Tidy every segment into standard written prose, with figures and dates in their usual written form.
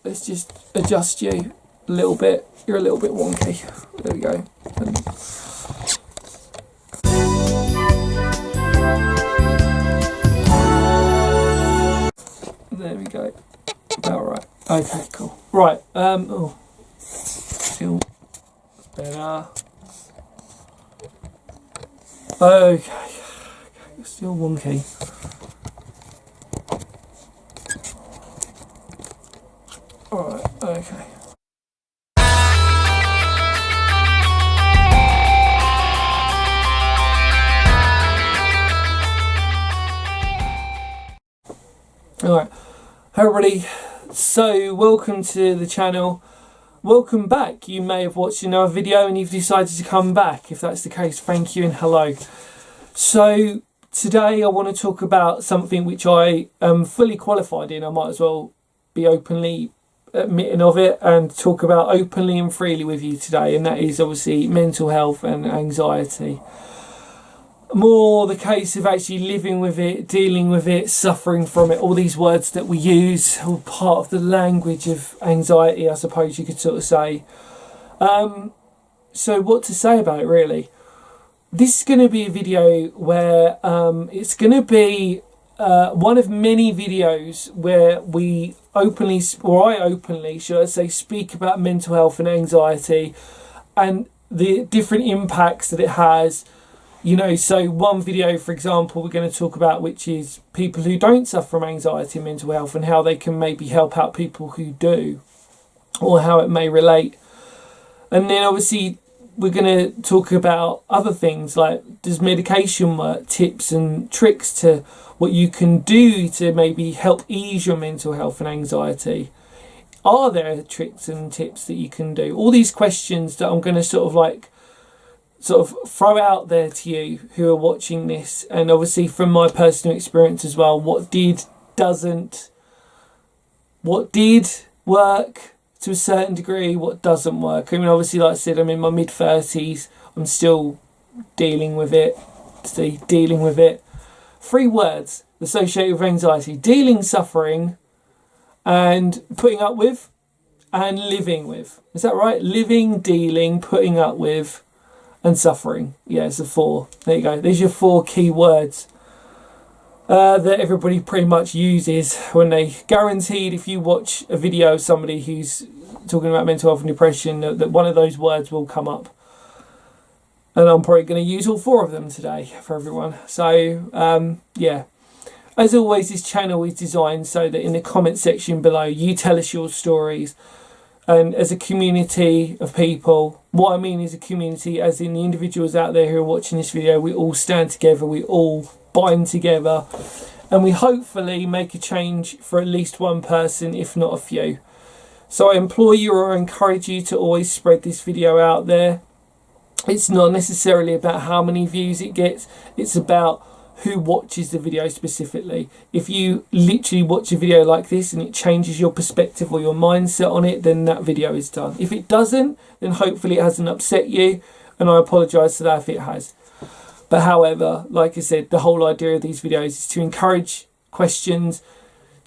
Let's just adjust you a little bit. You're a little bit wonky. There we go. There we go. About right. Okay, cool. Right. Oh, still better. Okay. Still wonky. Alright, okay. Alright, hey everybody, so welcome to the channel. Welcome back. You may have watched another video and you've decided to come back. If that's the case, thank you and hello. So today I want to talk about something which I am fully qualified in. I might as well be openly admitting of it and talk about openly and freely with you today, and that is obviously mental health and anxiety. More the case of actually living with it, dealing with it, suffering from it. All these words that we use, all part of the language of anxiety, I suppose you could sort of say. So what to say about it really? This is going to be a video where it's going to be one of many videos where we openly, or I openly, should I say, speak about mental health and anxiety and the different impacts that it has. You know, so one video, for example, we're going to talk about, which is people who don't suffer from anxiety and mental health and how they can maybe help out people who do, or how it may relate. And then obviously we're going to talk about other things like, does medication work, tips and tricks to what you can do to maybe help ease your mental health and anxiety. Are there tricks and tips that you can do? All these questions that I'm going to sort of throw out there to you who are watching this, and obviously from my personal experience as well, what did work to a certain degree, what doesn't work. I mean, obviously, like I said, I'm in my mid-30s, I'm still dealing with it. 3 words associated with anxiety: dealing, suffering, and putting up with, and living with. Is that right? Living, dealing, putting up with, and suffering. Yeah, it's the 4. There you go. There's your 4 key words that everybody pretty much uses when they, guaranteed, if you watch a video of somebody who's talking about mental health and depression, that one of those words will come up. And I'm probably going to use all 4 of them today for everyone. So, yeah. As always, this channel is designed so that in the comment section below, you tell us your stories. And as a community of people, what I mean is a community as in the individuals out there who are watching this video, we all stand together, we all bind together, and we hopefully make a change for at least one person, if not a few. So I implore you or encourage you to always spread this video out there. It's not necessarily about how many views it gets, it's about who watches the video specifically. If you literally watch a video like this and it changes your perspective or your mindset on it, then that video is done. If it doesn't, then hopefully it hasn't upset you, and I apologise for that if it has. But however, like I said, the whole idea of these videos is to encourage questions,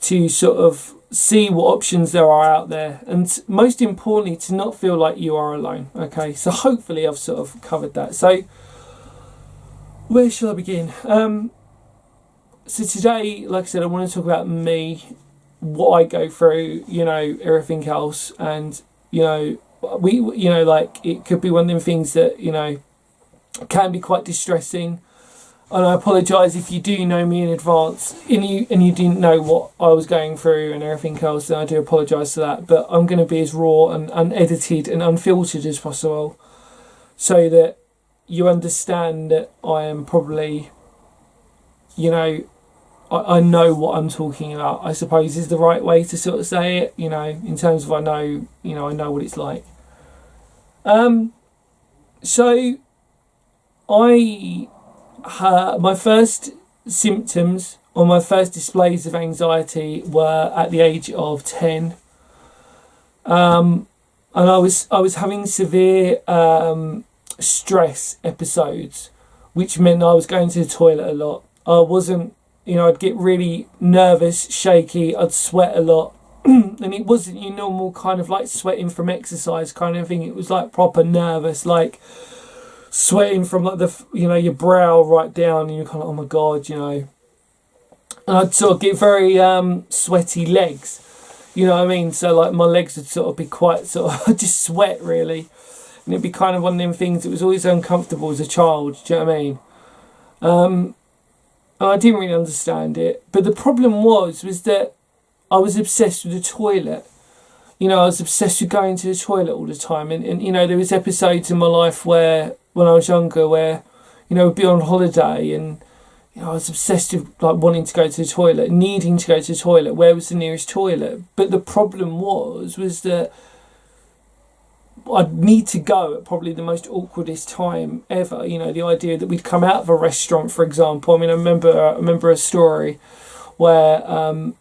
to sort of see what options there are out there, and most importantly, to not feel like you are alone. Okay, so hopefully I've sort of covered that. So where shall I begin? So today, like I said, I want to talk about me, what I go through, you know, everything else, and you know, like it could be one of them things that, you know, can be quite distressing. And I apologise if you do know me in advance and you didn't know what I was going through and everything else, then I do apologise for that. But I'm going to be as raw and unedited and unfiltered as possible, so that you understand that I am probably, you know, I know what I'm talking about, I suppose is the right way to sort of say it, you know, in terms of I know what it's like. So my first symptoms or my first displays of anxiety were at the age of 10. And I was having severe stress episodes, which meant I was going to the toilet a lot. I wasn't, I'd get really nervous, shaky, I'd sweat a lot, And it wasn't your normal kind of like sweating from exercise kind of thing. It was like proper nervous, like sweating from like the, your brow right down, and you're kind of, oh my God, And I'd sort of get very sweaty legs, you know what I mean? So like my legs would sort of be quite sort of just sweat really. And it'd be kind of one of them things that was always uncomfortable as a child, do you know what I mean? And I didn't really understand it. But the problem was that I was obsessed with the toilet. I was obsessed with going to the toilet all the time. And there was episodes in my life where, when I was younger, where, we'd be on holiday and, I was obsessed with like wanting to go to the toilet, needing to go to the toilet. Where was the nearest toilet? But the problem was that I'd need to go at probably the most awkwardest time ever. The idea that we'd come out of a restaurant, for example. I mean, I remember a story where I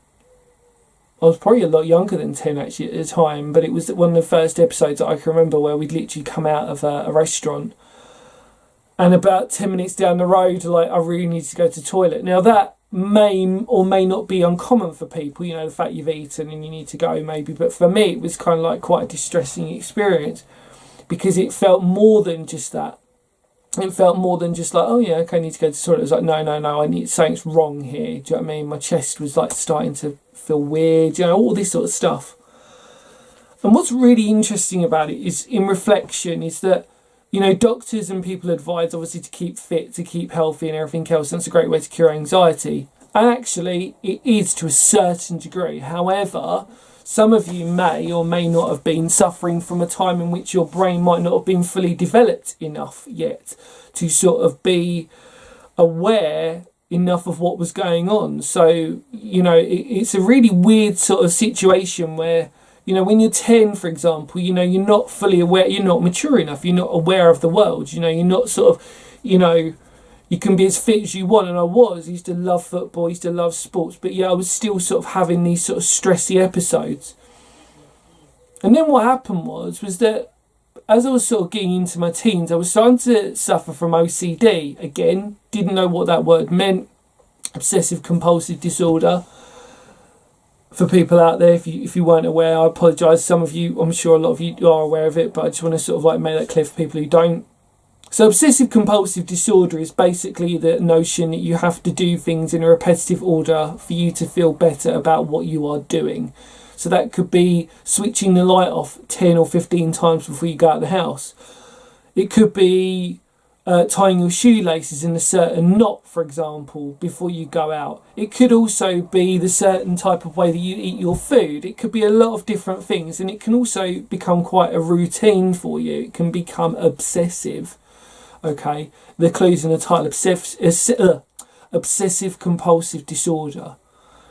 was probably a lot younger than 10 actually at the time, but it was one of the first episodes that I can remember where we'd literally come out of a restaurant, and about 10 minutes down the road, like, I really need to go to the toilet. Now that may or may not be uncommon for people, the fact you've eaten and you need to go maybe, but for me it was kind of like quite a distressing experience, because it felt more than just that. It felt more than just like, oh yeah, okay, I need to go to the toilet. It was like, no, something's wrong here. Do you know what I mean? My chest was like starting to feel weird, all this sort of stuff. And what's really interesting about it is, in reflection, is that, doctors and people advise obviously to keep fit, to keep healthy and everything else. That's a great way to cure anxiety. And actually it is to a certain degree. However, some of you may or may not have been suffering from a time in which your brain might not have been fully developed enough yet to sort of be aware enough of what was going on. So, it's a really weird sort of situation where, when you're 10, for example, you're not fully aware, you're not mature enough, you're not aware of the world, you're not sort of, you can be as fit as you want. And I used to love football, I used to love sports, but I was still sort of having these sort of stressy episodes. And then what happened was that as I was sort of getting into my teens, I was starting to suffer from OCD. Again, didn't know what that word meant. Obsessive compulsive disorder. For people out there, if you weren't aware, I apologise. Some of you, I'm sure a lot of you are aware of it, but I just want to sort of like make that clear for people who don't. So obsessive compulsive disorder is basically the notion that you have to do things in a repetitive order for you to feel better about what you are doing. So that could be switching the light off 10 or 15 times before you go out the house. It could be tying your shoelaces in a certain knot, for example, before you go out. It could also be the certain type of way that you eat your food. It could be a lot of different things, and it can also become quite a routine for you. It can become obsessive. Okay, the clues in the title: obsessive compulsive disorder.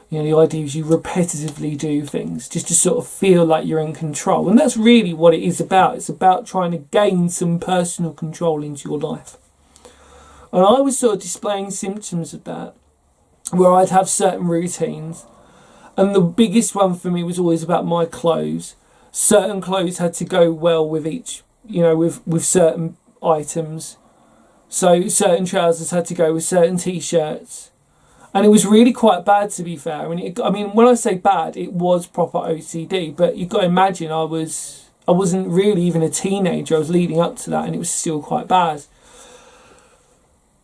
The idea is you repetitively do things just to sort of feel like you're in control. And that's really what it is about. It's about trying to gain some personal control into your life. And I was sort of displaying symptoms of that, where I'd have certain routines. And the biggest one for me was always about my clothes. Certain clothes had to go well with each, with certain items. So certain trousers had to go with certain t-shirts. And it was really quite bad, to be fair. I mean, when I say bad, it was proper OCD. But you've got to imagine I wasn't really even a teenager. I was leading up to that, and it was still quite bad.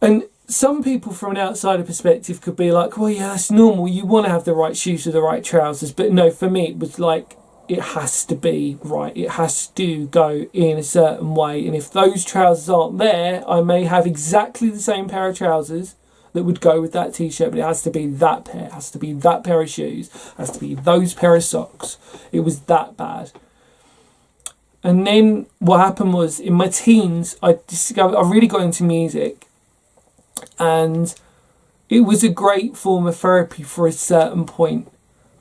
And some people from an outsider perspective could be like, well, yeah, that's normal. You want to have the right shoes with the right trousers. But no, for me, it was like, it has to be right. It has to go in a certain way. And if those trousers aren't there, I may have exactly the same pair of trousers that would go with that t-shirt, but it has to be that pair, it has to be that pair of shoes, it has to be those pair of socks. It was that bad. And then what happened was, in my teens, I really got into music, and it was a great form of therapy for a certain point.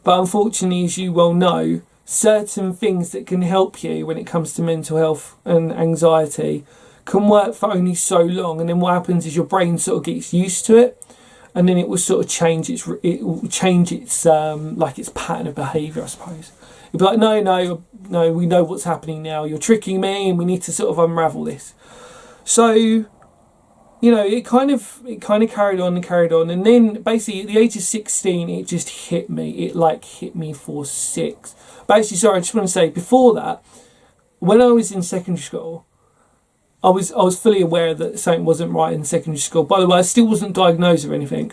But unfortunately, as you well know, certain things that can help you when it comes to mental health and anxiety can work for only so long, and then what happens is your brain sort of gets used to it, and then it will sort of change its like its pattern of behaviour, I suppose. It'll be like, no, we know what's happening now. You're tricking me, and we need to sort of unravel this. So it kind of carried on and carried on, and then basically at the age of 16, it just hit me. It like hit me for six. Basically, sorry, I just want to say before that, when I was in secondary school, I was fully aware that something wasn't right in secondary school. By the way, I still wasn't diagnosed with anything,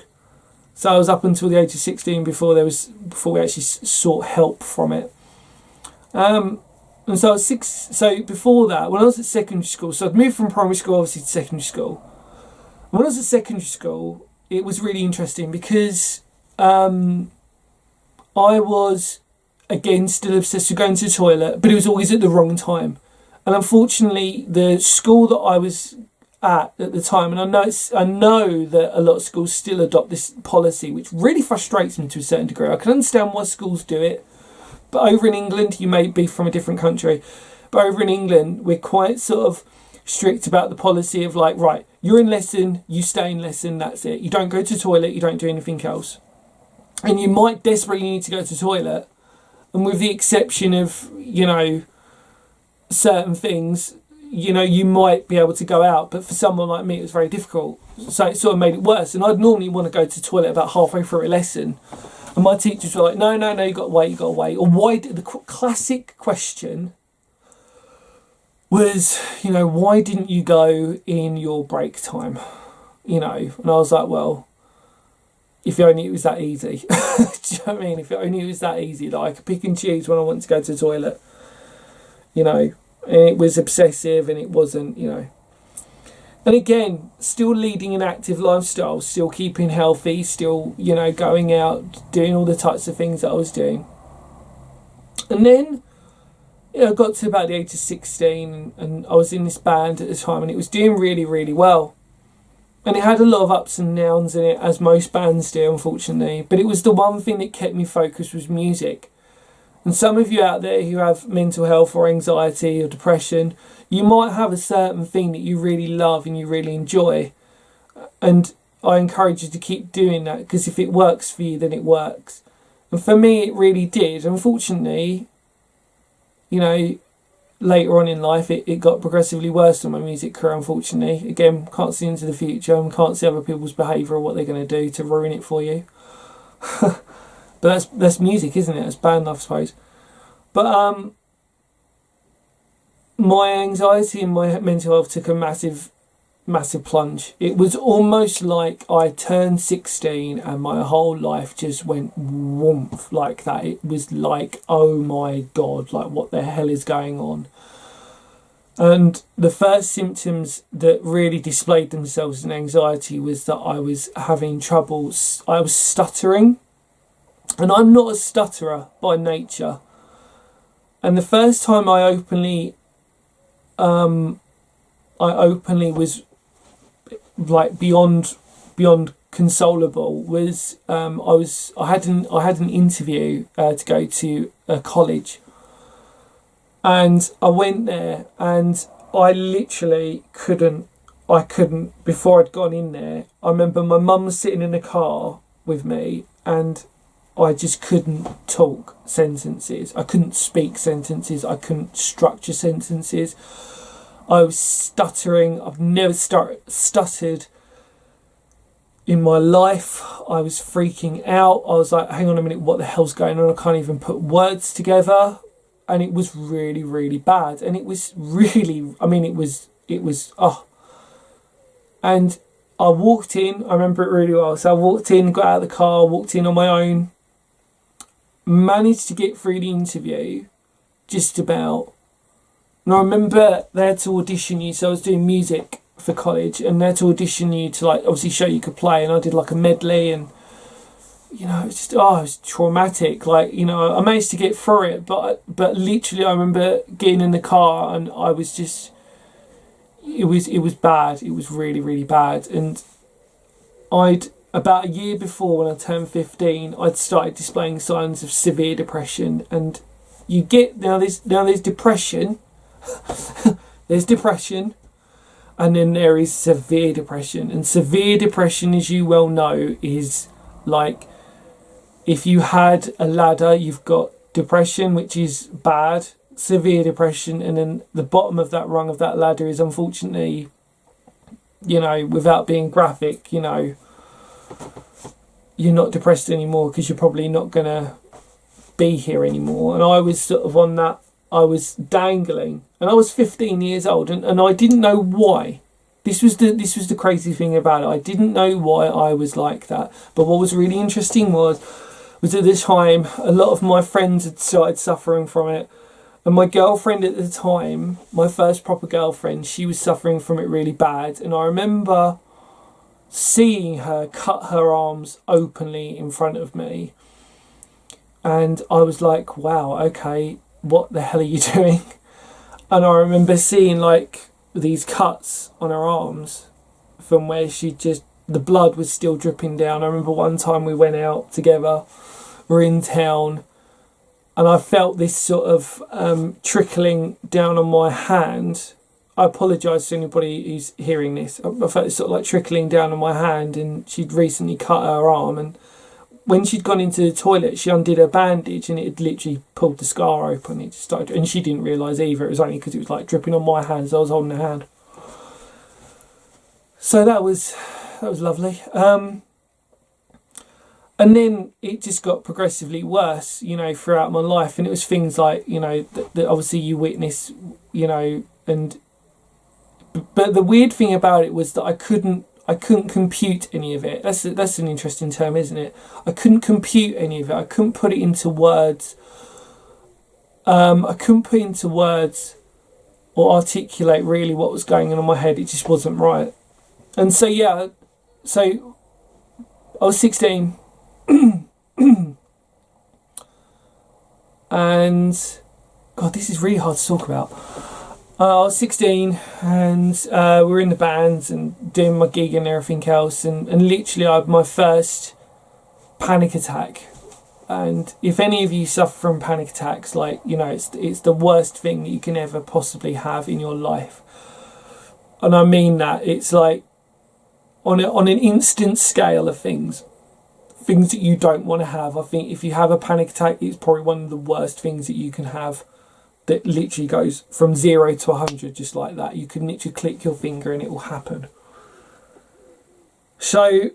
so I was up until the age of 16 before we actually sought help from it. And so I was six. So before that, when I was at secondary school, so I'd moved from primary school obviously to secondary school. When I was at secondary school, it was really interesting because I was again still obsessed with going to the toilet, but it was always at the wrong time. And unfortunately, the school that I was at the time, and I know that a lot of schools still adopt this policy, which really frustrates me to a certain degree. I can understand why schools do it, but over in England, you may be from a different country, but over in England, we're quite sort of strict about the policy of like, right, you're in lesson, you stay in lesson, that's it. You don't go to the toilet, you don't do anything else. And you might desperately need to go to the toilet, and with the exception of, certain things, you might be able to go out, but for someone like me, it was very difficult. So it sort of made it worse. And I'd normally want to go to the toilet about halfway through a lesson, and my teachers were like, no, you got to wait. Or why? The classic question was, why didn't you go in your break time? And I was like, well, if only it was that easy. Do you know what I mean? If only it was that easy that I could pick and choose when I want to go to the toilet. And it was obsessive, and it wasn't, And again, still leading an active lifestyle, still keeping healthy, still, going out, doing all the types of things that I was doing. And then, I got to about the age of 16, and I was in this band at the time, and it was doing really, really well. And it had a lot of ups and downs in it, as most bands do, unfortunately. But it was the one thing that kept me focused was music. And some of you out there who have mental health or anxiety or depression, you might have a certain thing that you really love and you really enjoy. And I encourage you to keep doing that, because if it works for you, then it works. And for me, it really did. Unfortunately, later on in life, it got progressively worse on my music career, unfortunately. Again, can't see into the future and can't see other people's behaviour or what they're going to do to ruin it for you. But that's music, isn't it? That's band life, I suppose. But my anxiety and my mental health took a massive plunge. It was almost like I turned 16 and my whole life just went woomph like that. It was like, oh my God, like what the hell is going on? And the first symptoms that really displayed themselves in anxiety was that I was having trouble. I was stuttering. And I'm not a stutterer by nature. And the first time I openly was like beyond consolable was I had an interview to go to a college, and I went there, and I literally couldn't before I'd gone in there. I remember my mum was sitting in the car with me, and I just couldn't talk sentences. I couldn't speak sentences. I couldn't structure sentences. I was stuttering. I've never stuttered in my life. I was freaking out. I was like, hang on a minute, what the hell's going on? I can't even put words together. And it was really, really bad. And it was really, And I walked in, I remember it really well. So I walked in, got out of the car, walked in on my own, managed to get through the interview, just about. And I remember they had to audition you, so I was doing music for college, and they had to audition you to like obviously show you could play, and I did like a medley, and it was just, it was traumatic. Like, I managed to get through it, but literally I remember getting in the car, and I was just, it was bad. It was really, really bad. And about a year before, when I turned 15, I'd started displaying signs of severe depression. And you get, now there's depression, there's depression, and then there is severe depression. And severe depression, as you well know, is like, if you had a ladder, you've got depression, which is bad, severe depression, and then the bottom of that rung of that ladder is unfortunately you know, without being graphic, you know, you're not depressed anymore because you're probably not going to be here anymore. And I was sort of on that, I was dangling, and I was 15 years old, and I didn't know why. This was the crazy thing about it. I didn't know why I was like that. But what was really interesting was at this time, a lot of my friends had started suffering from it. And my girlfriend at the time, my first proper girlfriend, she was suffering from it really bad. And I remember seeing her cut her arms openly in front of me. And I was like, wow, okay, what the hell are you doing? And I remember seeing like these cuts on her arms from where the blood was still dripping down. I remember one time we went out together, we're in town, and I felt this sort of trickling down on my hand. I apologise to anybody who's hearing this. I felt it sort of like trickling down on my hand, and she'd recently cut her arm, and when she'd gone into the toilet, she undid her bandage and it had literally pulled the scar open. It just started, and she didn't realise either. It was only because it was like dripping on my hands. I was holding her hand. So that was lovely. And then it just got progressively worse, you know, throughout my life. And it was things like, you know, that obviously you witness, you know, but the weird thing about it was that I couldn't compute any of it. That's an interesting term, isn't it? I couldn't compute any of it. I couldn't put it into words. I couldn't put into words or articulate really what was going on in my head. It just wasn't right. And so, yeah, so I was 16. And, God, this is really hard to talk about. I was 16 and we were in the bands and doing my gig and everything else, and literally I had my first panic attack. And if any of you suffer from panic attacks, like, you know, it's the worst thing that you can ever possibly have in your life. And I mean that. It's like on an instant scale of things that you don't want to have. I think if you have a panic attack, it's probably one of the worst things that you can have. That literally goes from 0 to 100 just like that. You can literally click your finger and it will happen. So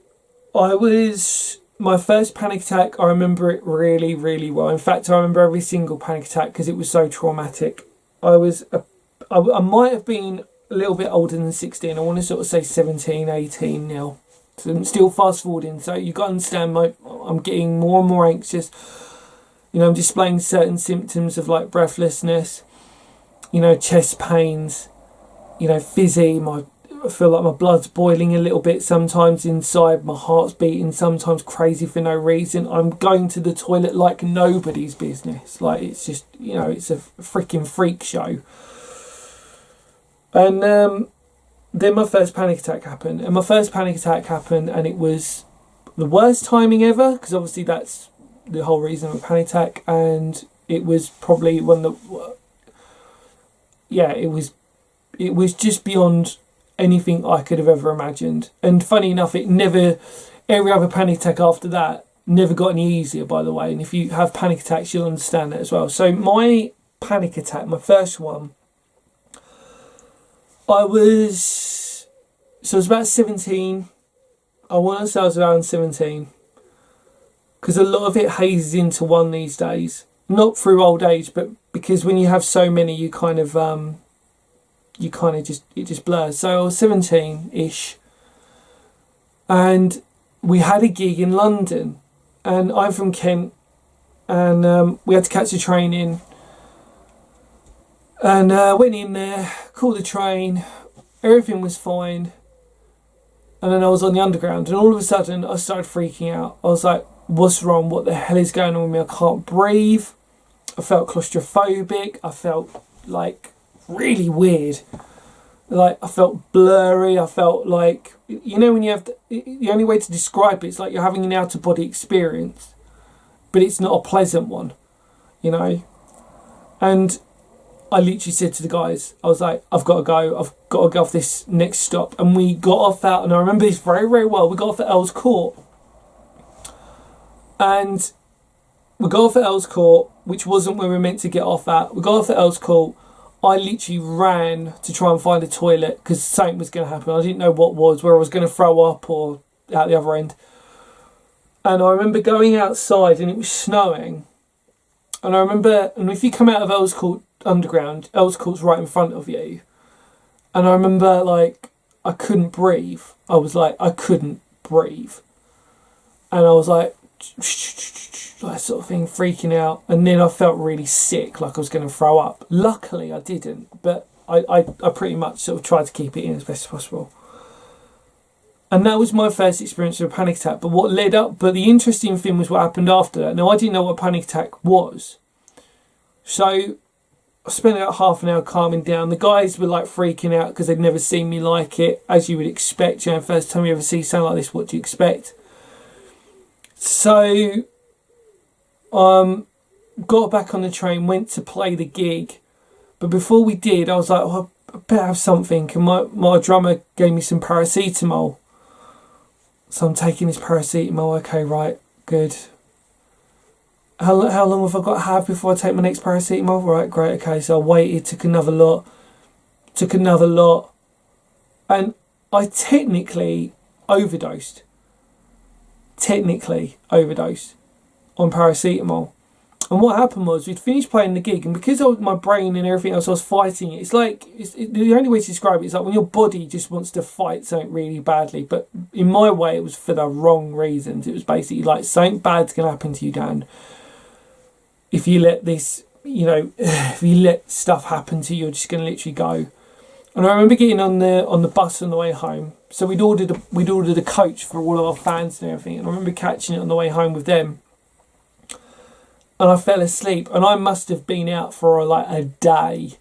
my first panic attack, I remember it really, really well. In fact, I remember every single panic attack because it was so traumatic. I might have been a little bit older than 16. I want to sort of say 17, 18 now. So I'm still fast forwarding. So you've got to understand, I'm getting more and more anxious. You know, I'm displaying certain symptoms of like breathlessness, you know, chest pains, you know, fizzy. I feel like my blood's boiling a little bit sometimes inside. My heart's beating sometimes crazy for no reason. I'm going to the toilet like nobody's business. Like, it's just, you know, it's a freaking freak show. And then my first panic attack happened. And it was the worst timing ever, because obviously that's the whole reason of a panic attack, and it was probably it was just beyond anything I could have ever imagined. And funny enough, every other panic attack after that never got any easier, by the way. And if you have panic attacks, you'll understand that as well. So my panic attack, my first one, I was about 17. I want to say I was around 17. Because a lot of it hazes into one these days. Not through old age, but because when you have so many, it just blurs. So I was 17-ish. And we had a gig in London. And I'm from Kent. And we had to catch a train in. And went in there, called the train. Everything was fine. And then I was on the underground. And all of a sudden, I started freaking out. I was like, what's wrong? What the hell is going on with me? I can't breathe. I felt claustrophobic. I felt like really weird. Like, I felt blurry. I felt like, you know, when you have the only way to describe it's like you're having an out of body experience, but it's not a pleasant one, you know. And I literally said to the guys, I was like, I've got to go off this next stop. And we got off out, and I remember this very, very well. We got off at Earls Court. And we got off at Earls Court, which wasn't where we were meant to get off at. We got off at Earls Court. I literally ran to try and find a toilet because something was going to happen. I didn't know what was, where I was going to throw up or out the other end. And I remember going outside and it was snowing. And I remember, and if you come out of Earls Court Underground, Earls Court's right in front of you. And I remember, like, I couldn't breathe. I couldn't breathe. And I was like sort of thing, freaking out. And then I felt really sick, like I was going to throw up. Luckily, I didn't, but I pretty much sort of tried to keep it in as best as possible. And that was my first experience of a panic attack. But the interesting thing was what happened after that. Now, I didn't know what a panic attack was. So I spent about half an hour calming down. The guys were like freaking out because they'd never seen me like it, as you would expect. You know, first time you ever see something like this, what do you expect? So got back on the train, went to play the gig. But before we did, I was like, oh, I better have something. And my drummer gave me some paracetamol. So I'm taking this paracetamol. Okay, right, good. How long have I got to have before I take my next paracetamol? Right, great, okay. So I waited, took another lot. And I technically overdosed on paracetamol. And what happened was we'd finished playing the gig, and because my brain and everything else, I was fighting it. The only way to describe it is like when your body just wants to fight something really badly. But in my way, it was for the wrong reasons. It was basically like something bad's going to happen to you, Dan. If you let this, if you let stuff happen to you, you're just going to literally go. And I remember getting on the bus on the way home. So we'd ordered a coach for all of our fans and everything. And I remember catching it on the way home with them. And I fell asleep, and I must have been out for like a day.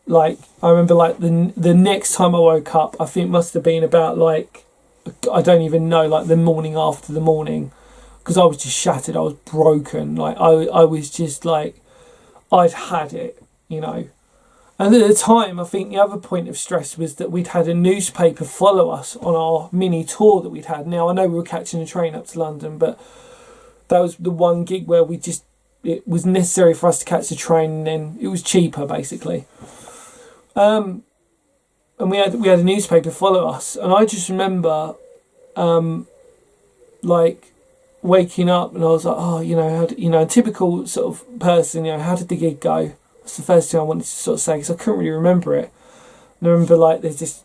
Like, I remember like the next time I woke up, I think it must have been about like, I don't even know, like the morning after the morning, because I was just shattered. I was broken. Like I was just like, I'd had it, And at the time, I think the other point of stress was that we'd had a newspaper follow us on our mini tour that we'd had. Now, I know we were catching a train up to London, but that was the one gig where it was necessary for us to catch the train, and then it was cheaper, basically. And we had a newspaper follow us, and I just remember, like waking up, and I was like, a typical sort of person, how did the gig go? That's the first thing I wanted to sort of say, because I couldn't really remember it. And I remember like there's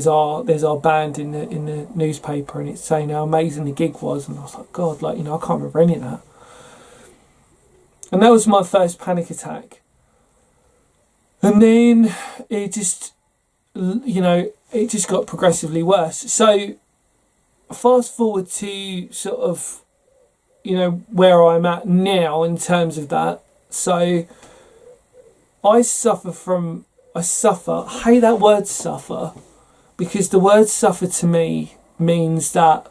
our band in the newspaper, and it's saying how amazing the gig was, and I was like, God, I can't remember any of that. And that was my first panic attack. And then it just got progressively worse. So fast forward to sort of, where I'm at now in terms of that. So I hate that word suffer, because the word suffer to me means that,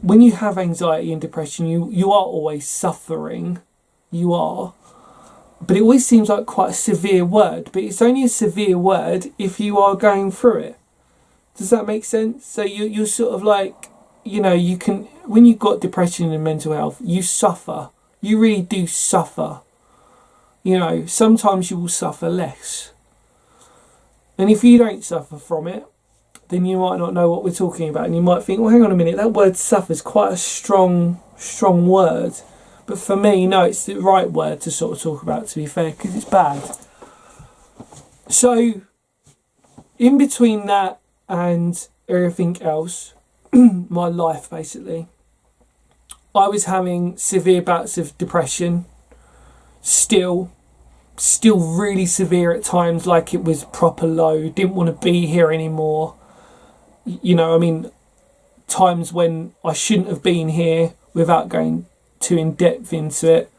when you have anxiety and depression, you are always suffering. You are. But it always seems like quite a severe word. But it's only a severe word if you are going through it. Does that make sense? So you're sort of like, you can, when you've got depression and mental health, you suffer. You really do suffer. Sometimes you will suffer less. And if you don't suffer from it, then you might not know what we're talking about, and you might think, well, hang on a minute, that word suffer is quite a strong word. But for me, no, it's the right word to sort of talk about, to be fair, because it's bad. So, in between that and everything else, my life basically, I was having severe bouts of depression, still really severe at times, like it was proper low, didn't want to be here anymore. Times when I shouldn't have been here, without going too in depth into it.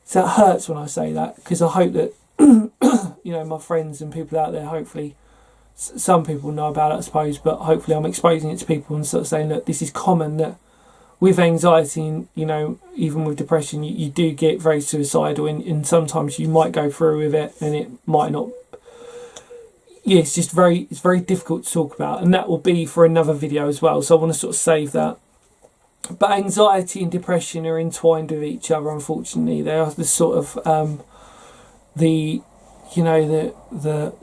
So that hurts when I say that, because I hope that, my friends and people out there, hopefully, some people know about it, I suppose, but hopefully I'm exposing it to people and sort of saying, look, this is common, that with anxiety and, even with depression, you do get very suicidal, and sometimes you might go through with it and it might not. Yeah, it's very difficult to talk about, and that will be for another video as well. So I want to sort of save that. But anxiety and depression are entwined with each other, unfortunately. They are the sort of the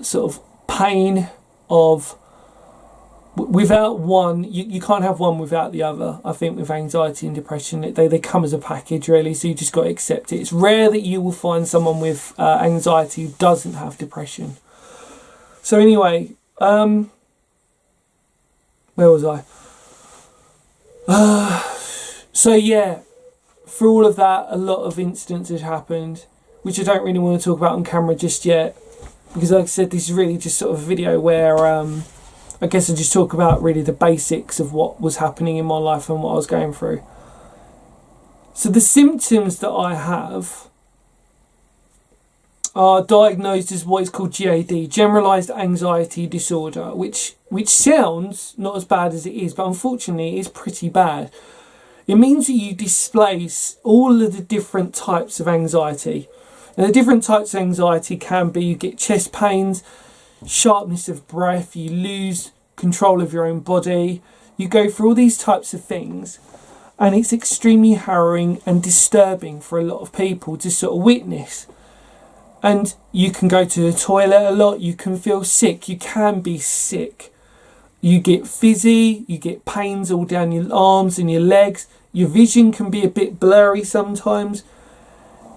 sort of pain of, without one, you can't have one without the other. I think with anxiety and depression, they come as a package, really, so you just got to accept it. It's rare that you will find someone with anxiety who doesn't have depression. So anyway, where was I? So yeah, through all of that, a lot of incidents had happened, which I don't really want to talk about on camera just yet, because like I said, this is really just sort of a video where I guess I just talk about really the basics of what was happening in my life and what I was going through. So the symptoms that I have are diagnosed as what is called GAD, Generalized Anxiety Disorder, which sounds not as bad as it is, but unfortunately it is pretty bad. It means that you display all of the different types of anxiety. And the different types of anxiety can be, you get chest pains, sharpness of breath, you lose control of your own body, you go through all these types of things, and it's extremely harrowing and disturbing for a lot of people to sort of witness. And you can go to the toilet a lot, you can feel sick, you can be sick, you get fizzy, you get pains all down your arms and your legs, your vision can be a bit blurry sometimes.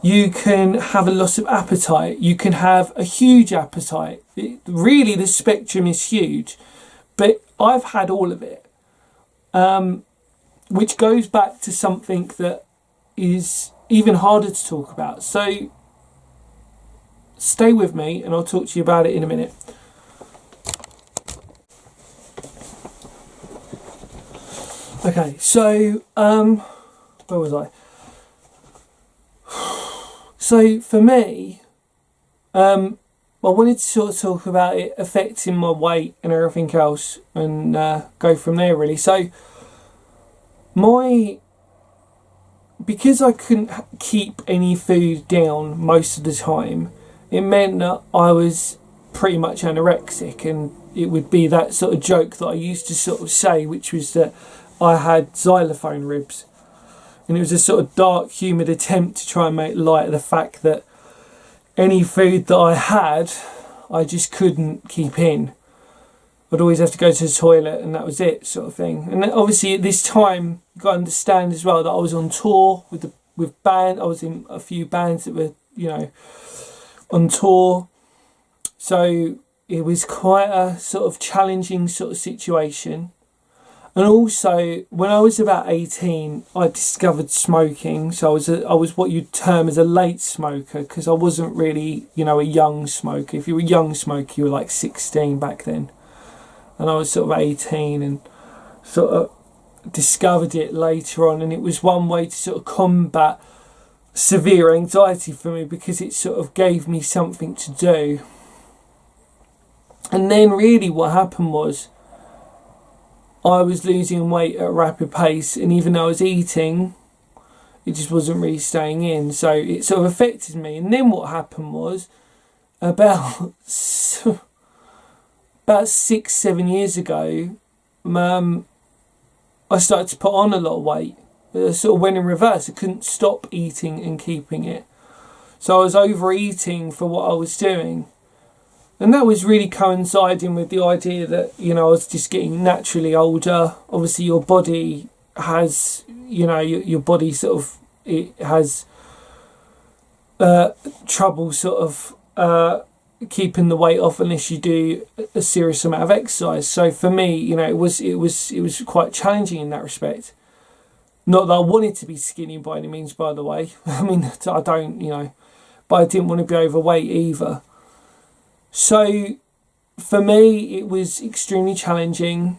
You can have a loss of appetite. You can have a huge appetite. Really, the spectrum is huge. But I've had all of it. Which goes back to something that is even harder to talk about. So stay with me and I'll talk to you about it in a minute. Okay, so where was I? So for me, I wanted to sort of talk about it affecting my weight and everything else, and go from there really. So because I couldn't keep any food down most of the time, it meant that I was pretty much anorexic, and it would be that sort of joke that I used to sort of say, which was that I had xylophone ribs. And it was a sort of dark, humid attempt to try and make light of the fact that any food that I had, I just couldn't keep in. I'd always have to go to the toilet and that was it, sort of thing. And then obviously at this time, you've got to understand as well that I was on tour with band. I was in a few bands that were, on tour. So it was quite a sort of challenging sort of situation. And also, when I was about 18, I discovered smoking. So I was what you'd term as a late smoker, because I wasn't really, a young smoker. If you were a young smoker, you were like 16 back then. And I was sort of 18 and sort of discovered it later on. And it was one way to sort of combat severe anxiety for me, because it sort of gave me something to do. And then really what happened was, I was losing weight at a rapid pace, and even though I was eating, it just wasn't really staying in. So it sort of affected me. And then what happened was, about 6-7 years ago, I started to put on a lot of weight. It sort of went in reverse. I couldn't stop eating and keeping it. So I was overeating for what I was doing. And that was really coinciding with the idea that, I was just getting naturally older. Obviously your body has, your body sort of, it has trouble sort of keeping the weight off unless you do a serious amount of exercise. So for me, it was quite challenging in that respect. Not that I wanted to be skinny by any means, by the way. I mean, I don't, but I didn't want to be overweight either. So for me, it was extremely challenging,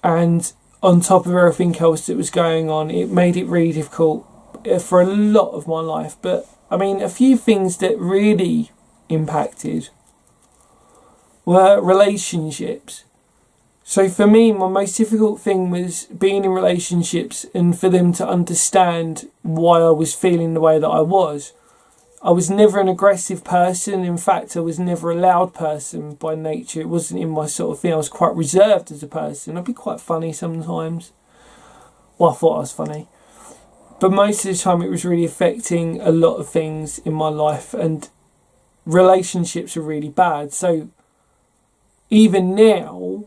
and on top of everything else that was going on, it made it really difficult for a lot of my life. But I mean, a few things that really impacted were relationships. So for me, my most difficult thing was being in relationships and for them to understand why I was feeling the way that I was. I was never an aggressive person. In fact, I was never a loud person by nature. It wasn't in my sort of thing. I was quite reserved as a person. I'd be quite funny sometimes. Well, I thought I was funny. But most of the time it was really affecting a lot of things in my life, and relationships are really bad. So even now,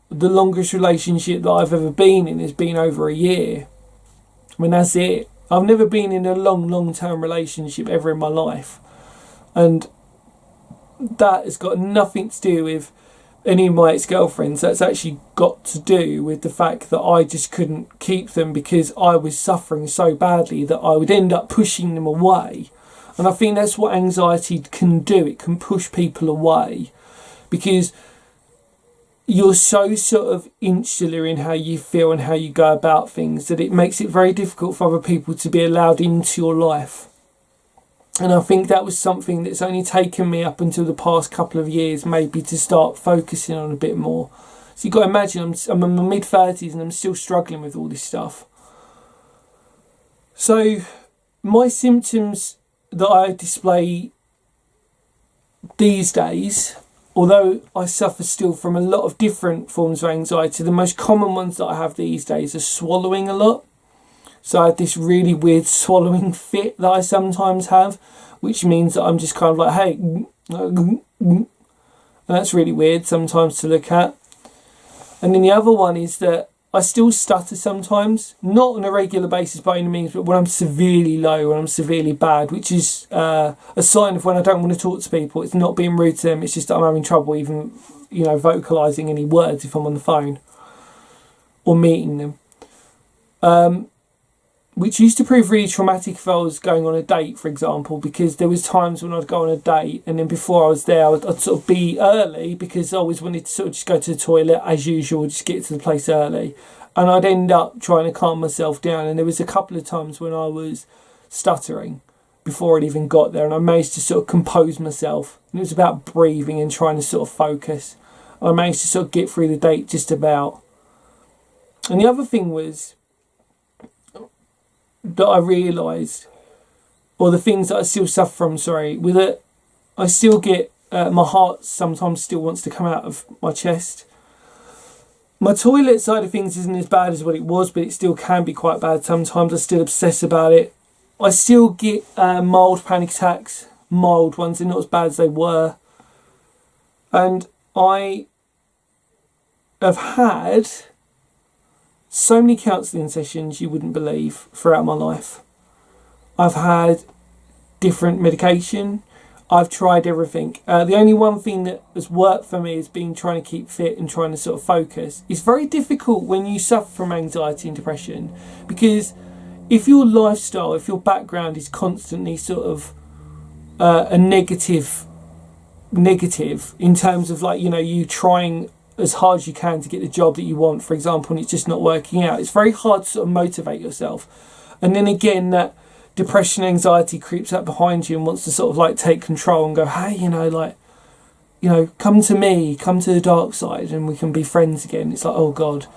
the longest relationship that I've ever been in has been over a year. I mean, that's it. I've never been in a long-term relationship ever in my life. And that has got nothing to do with any of my ex-girlfriends. That's actually got to do with the fact that I just couldn't keep them because I was suffering so badly that I would end up pushing them away. And I think that's what anxiety can do. It can push people away because you're so sort of insular in how you feel and how you go about things that it makes it very difficult for other people to be allowed into your life. And I think that was something that's only taken me up until the past couple of years maybe to start focusing on a bit more. So you've got to imagine I'm in my mid-30s and I'm still struggling with all this stuff. So my symptoms that I display these days, although I suffer still from a lot of different forms of anxiety, the most common ones that I have these days are swallowing a lot. So I had this really weird swallowing fit that I sometimes have, which means that I'm just kind of like, hey, and that's really weird sometimes to look at. And then the other one is that I still stutter sometimes, not on a regular basis by any means, but when I'm severely low, when I'm severely bad, which is a sign of when I don't want to talk to people. It's not being rude to them, it's just that I'm having trouble even, vocalising any words if I'm on the phone or meeting them. Which used to prove really traumatic if I was going on a date, for example, because there was times when I'd go on a date and then before I was there, I'd sort of be early because I always wanted to sort of just go to the toilet as usual, just get to the place early. And I'd end up trying to calm myself down. And there was a couple of times when I was stuttering before I'd even got there, and I managed to sort of compose myself. And it was about breathing and trying to sort of focus. And I managed to sort of get through the date just about. And the other thing was that I realised, or the things that I still suffer from, with it, I still get, my heart sometimes still wants to come out of my chest. My toilet side of things isn't as bad as what it was, but it still can be quite bad sometimes. I still obsess about it. I still get mild panic attacks, mild ones, they're not as bad as they were. And I have had so many counselling sessions you wouldn't believe throughout my life. I've had different medication. I've tried everything. The only one thing that has worked for me has been trying to keep fit and trying to sort of focus. It's very difficult when you suffer from anxiety and depression, because if your lifestyle, if your background is constantly sort of a negative in terms of you trying as hard as you can to get the job that you want, for example, and it's just not working out, it's very hard to sort of motivate yourself. And then again, that depression, anxiety creeps up behind you and wants to sort of take control and go, hey, come to me, come to the dark side and we can be friends again. It's like, oh God,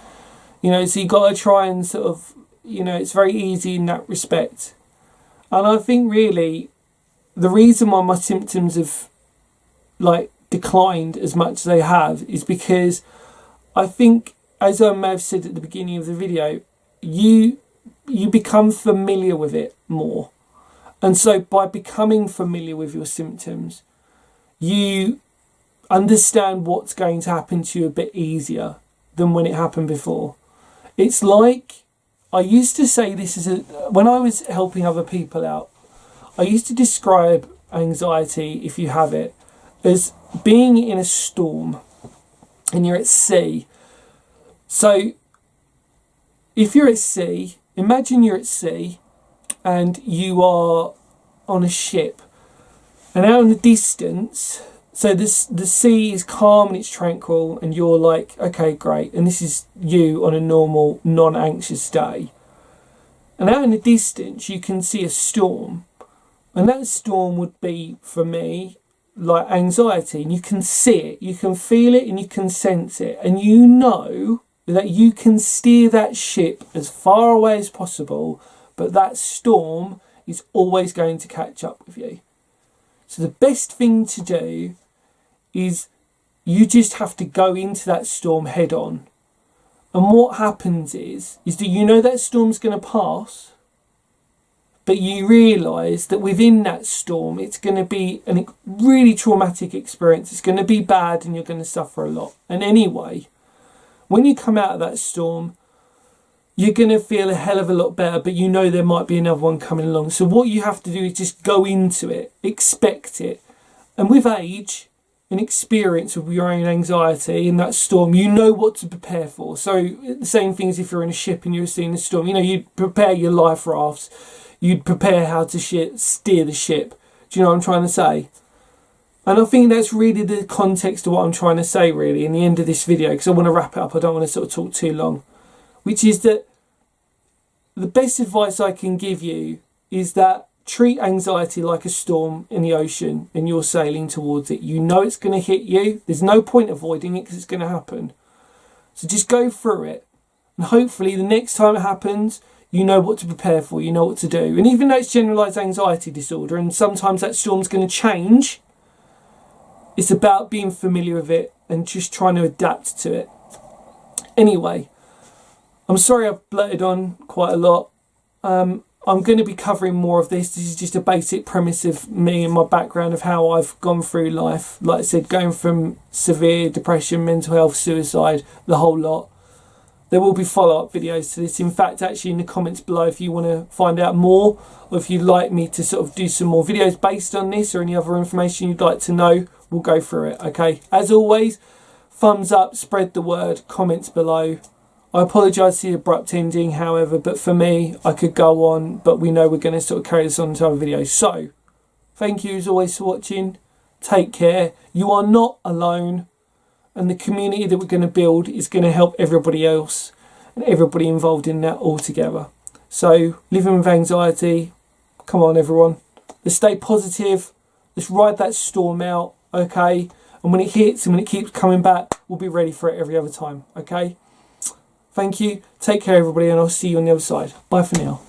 so you got to try and sort of, it's very easy in that respect. And I think really the reason why my symptoms have declined as much as they have is because I think, as I may have said at the beginning of the video, you become familiar with it more. And so by becoming familiar with your symptoms, you understand what's going to happen to you a bit easier than when it happened before. It's like, I used to say this when I was helping other people out, I used to describe anxiety, if you have it, as being in a storm and you're at sea. So if you're at sea, imagine you're at sea and you are on a ship, and out in the distance, so the sea is calm and it's tranquil and you're like, okay, great, and this is you on a normal non-anxious day, and out in the distance you can see a storm, and that storm would be, for me, like anxiety, and you can see it, you can feel it, and you can sense it, and you know that you can steer that ship as far away as possible, but that storm is always going to catch up with you. So the best thing to do is you just have to go into that storm head on. And what happens is that you know that storm's going to pass, but you realise that within that storm, it's going to be a really traumatic experience. It's going to be bad and you're going to suffer a lot. And anyway, when you come out of that storm, you're going to feel a hell of a lot better, but you know there might be another one coming along. So what you have to do is just go into it, expect it. And with age and experience with your own anxiety in that storm, you know what to prepare for. So the same thing as if you're in a ship and you're seeing a storm. You know, you'd prepare your life rafts. You'd prepare how to steer the ship. Do you know what I'm trying to say? And I think that's really the context of what I'm trying to say, really, in the end of this video, because I want to wrap it up. I don't want to sort of talk too long. Which is that the best advice I can give you is that treat anxiety like a storm in the ocean and you're sailing towards it. You know it's going to hit you. There's no point avoiding it because it's going to happen. So just go through it. And hopefully the next time it happens, you know what to prepare for, you know what to do. And even though it's generalised anxiety disorder and sometimes that storm's going to change, it's about being familiar with it and just trying to adapt to it. Anyway, I'm sorry I've blurted on quite a lot. I'm going to be covering more of this. This is just a basic premise of me and my background of how I've gone through life. Like I said, going from severe depression, mental health, suicide, the whole lot. There will be follow-up videos to this. In fact, actually in the comments below, if you want to find out more, or if you'd like me to sort of do some more videos based on this or any other information you'd like to know, we'll go through it, okay? As always, thumbs up, spread the word, comments below. I apologise for the abrupt ending, however, but for me, I could go on, but we know we're going to sort of carry this on to other videos. So, thank you as always for watching. Take care. You are not alone. And the community that we're going to build is going to help everybody else and everybody involved in that all together. So, living with anxiety, come on everyone. Let's stay positive. Let's ride that storm out, okay? And when it hits and when it keeps coming back, we'll be ready for it every other time, okay? Thank you. Take care, everybody, and I'll see you on the other side. Bye for now.